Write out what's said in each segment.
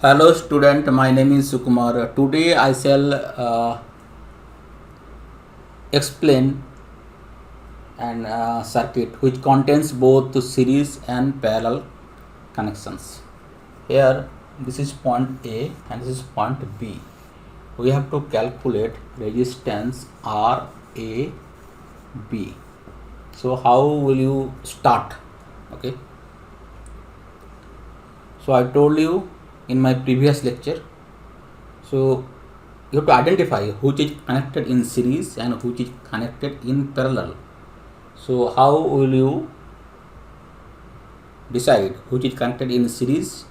Hello student, my name is Sukumar. Today I shall explain an circuit which contains both series and parallel connections. Here this is point A and this is point B. We have to calculate resistance RAB. So how will you start? Okay. So I told you in my previous lecture. So you have to identify which is connected in series and which is connected in parallel. So how will you decide which is connected in series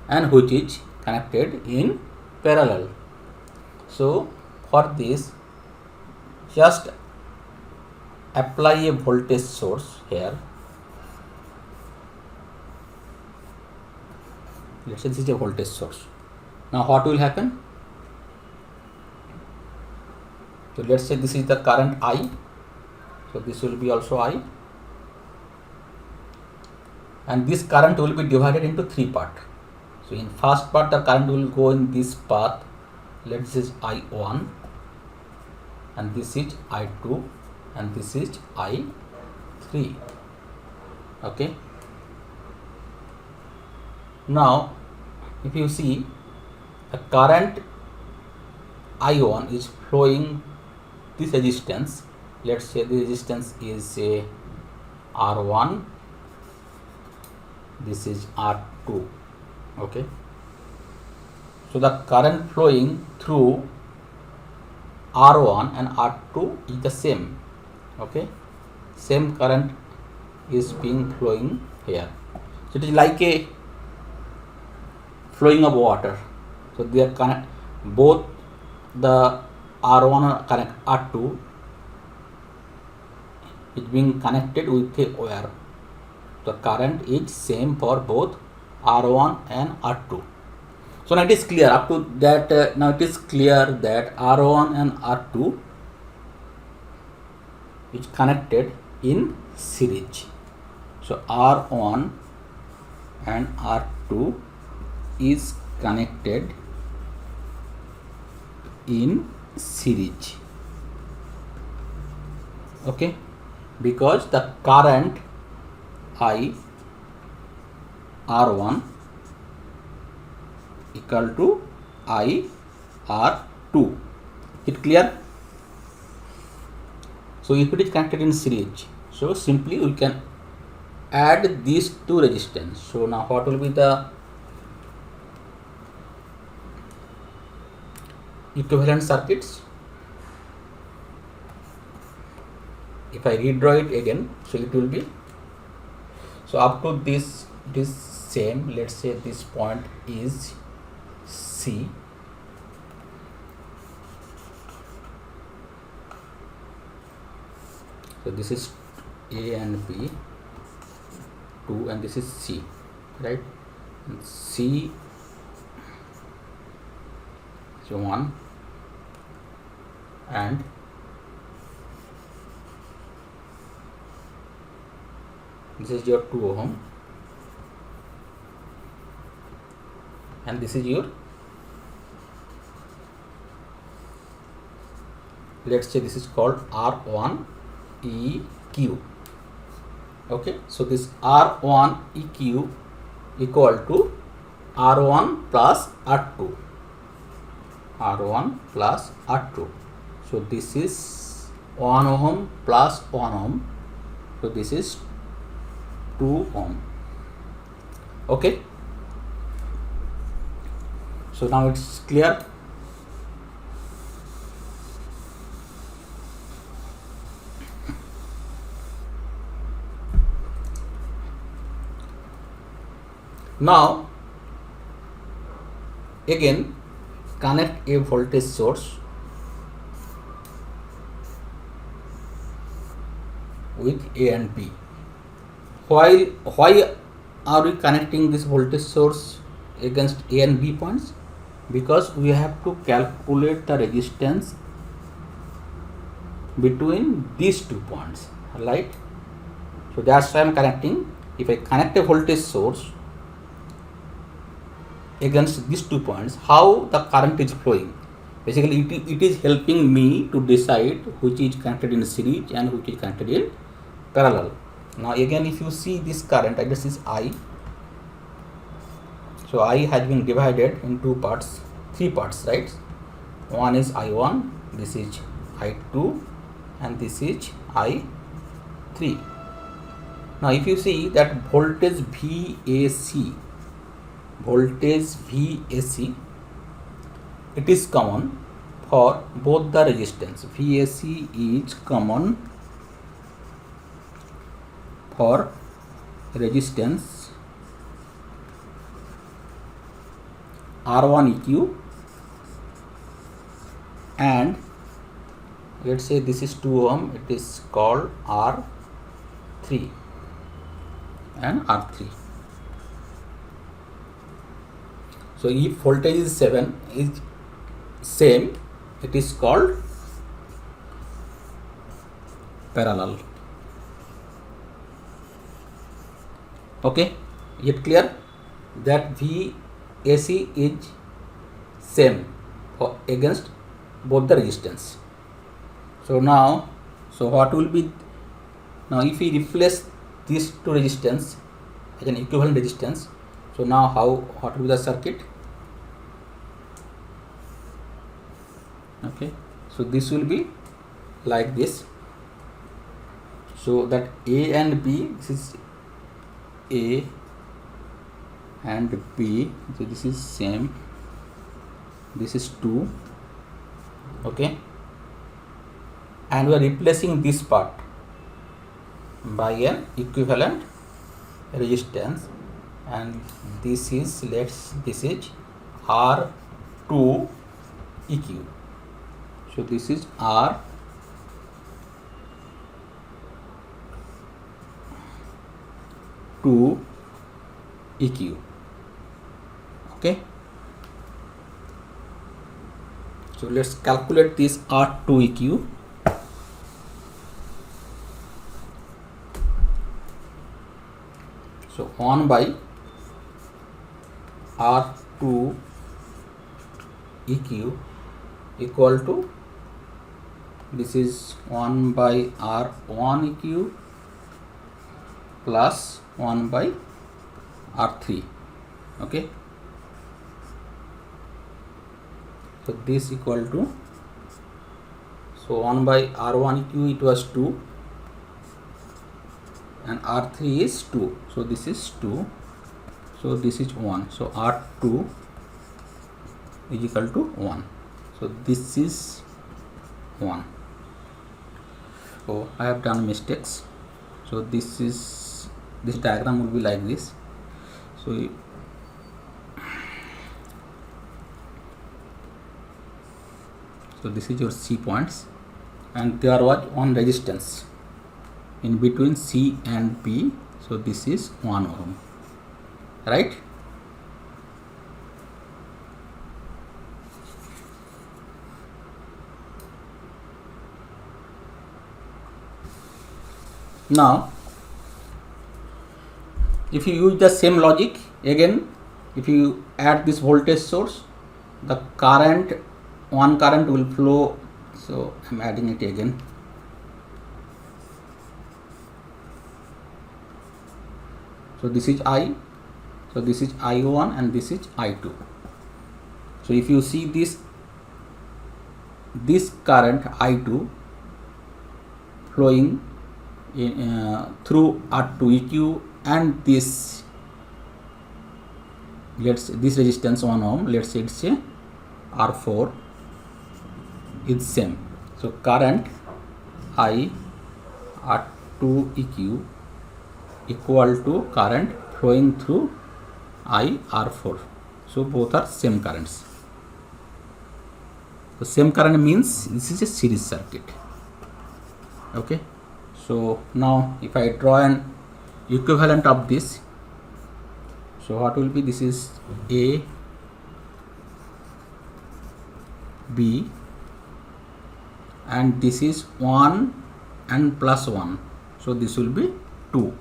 and which is connected in parallel? So for this, just apply a voltage source here. Let's say this is a voltage source. Now what will happen? So let's say this is the current I. So this will be also I. And this current will be divided into three parts. So in first part the current will go in this path. Let's say I1 and this is I2 and this is I3. Okay. Now if you see, the current I1 is flowing this resistance. Let's say the resistance is a R1, this is R2. Okay. So the current flowing through R1 and R2 is the same. Okay. Same current is being flowing here. So it is like a flowing of water. So they are connect, both the R1 and connect R2 is being connected with a wire. The current is same for both R1 and R2. So now it is clear up to that. Now it is clear that R1 and R2 is connected in series. So R1 and R2 is connected in series. Okay, because the current I R1 equal to I R2. It clear? So if it is connected in series, so simply we can add these two resistance. So now what will be the equivalent circuits? If I redraw it again, so it will be, so up to this same, let's say this point is C. So this is A and B, 2, and this is C, right? And C is 1 and this is your 2 ohm and this is your, let's say this is called R1 EQ. Okay, so this R1 EQ equal to R1 plus R2. R1 plus R2. So this is 1 ohm plus 1 ohm. So this is 2 ohm. Okay. So now it's clear. Now again connect a voltage source with A and B. Why are we connecting this voltage source against A and B points? Because we have to calculate the resistance between these 2 points, right? So that's why I am connecting. If I connect a voltage source against these 2 points, how the current is flowing. Basically it is helping me to decide which is connected in series and which is connected in parallel. Now again, if you see this current, this is I. So I has been divided in 3 parts, right? One is I1, this is I2, and this is I3. Now if you see that voltage VAC, it is common for both the resistance. VAC is common for resistance R1 EQ, and let's say this is 2 ohm, it is called R3 and R3. So if voltage is same, it is called parallel. Okay, yet clear that VAC is same for against both the resistance. So now, what will be, now if we replace these 2 resistance as an equivalent resistance, so now what will be the circuit? Okay, so this will be like this. So that A and B, this is A and B, so this is same, this is 2. Okay, and we are replacing this part by an equivalent resistance, and this is this is R2 EQ. So this is R2 EQ. Okay, so let's calculate this R2 EQ. So 1 by R2 EQ equal to, this is 1 by R1 EQ plus 1 by R3. Okay, so this equal to, so 1 by R1 EQ it was 2 and R3 is 2, so this is 2, so this is 1, so R2 is equal to 1, so this is 1. So I have done mistakes, so this diagram will be like this. So this is your C points, and there was one resistance in between C and B, so this is 1 ohm, right? Now if you use the same logic again, if you add this voltage source, the current will flow. So I'm adding it again. So this is I, so this is I1 and this is I2. So if you see this current I2 flowing through R2 EQ, and this resistance 1 ohm, let's say it's a R4, is same. So current I R2 EQ equal to current flowing through I R4. So both are same currents. The same current means this is a series circuit. Okay, so now if I draw an equivalent of this, so what will be, this is A, B, and this is 1 and plus 1, so this will be 2.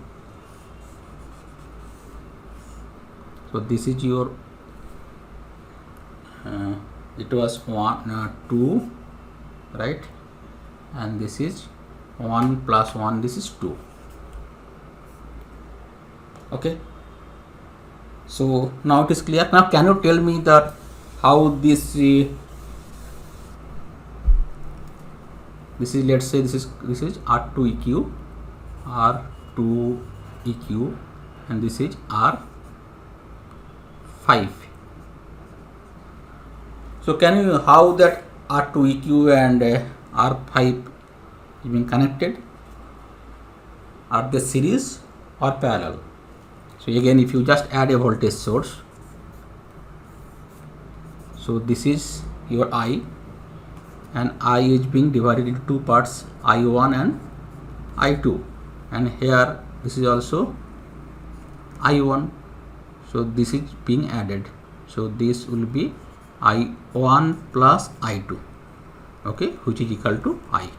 So this is your it was 2, right, and this is 1 plus 1, this is 2. Okay, so now it is clear. Now can you tell me that how this is, let's say this is R2 EQ, R2 EQ, and this is R5. So can you, how that R2 EQ and R5 is being connected? Are they series or parallel? So again, if you just add a voltage source, so this is your I, and I is being divided into two parts, I1 and I2, and here this is also I1, so this is being added, so this will be I1 plus I2, okay, which is equal to I.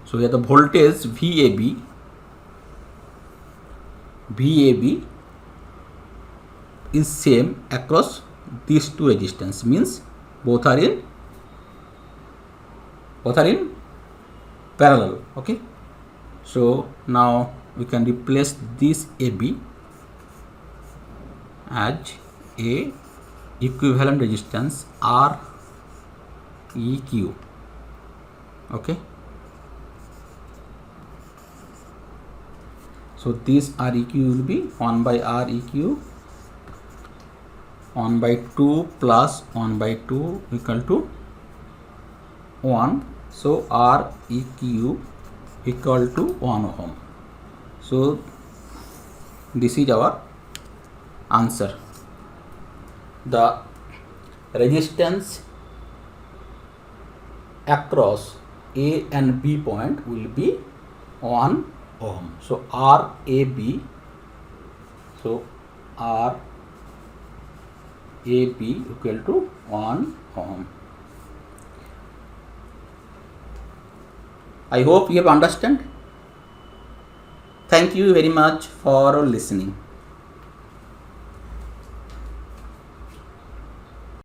So here the voltage VAB is same across these two resistance, means both are in parallel. Okay, so now we can replace this AB as a equivalent resistance R EQ. Okay, so this R EQ will be 1 by R EQ, 1 by 2 plus 1 by 2 equal to 1. So R EQ equal to 1 ohm. So this is our answer. The resistance across A and B point will be 1 ohm. So RAB, so RAB equal to 1 ohm. I hope you have understand. Thank you very much for listening.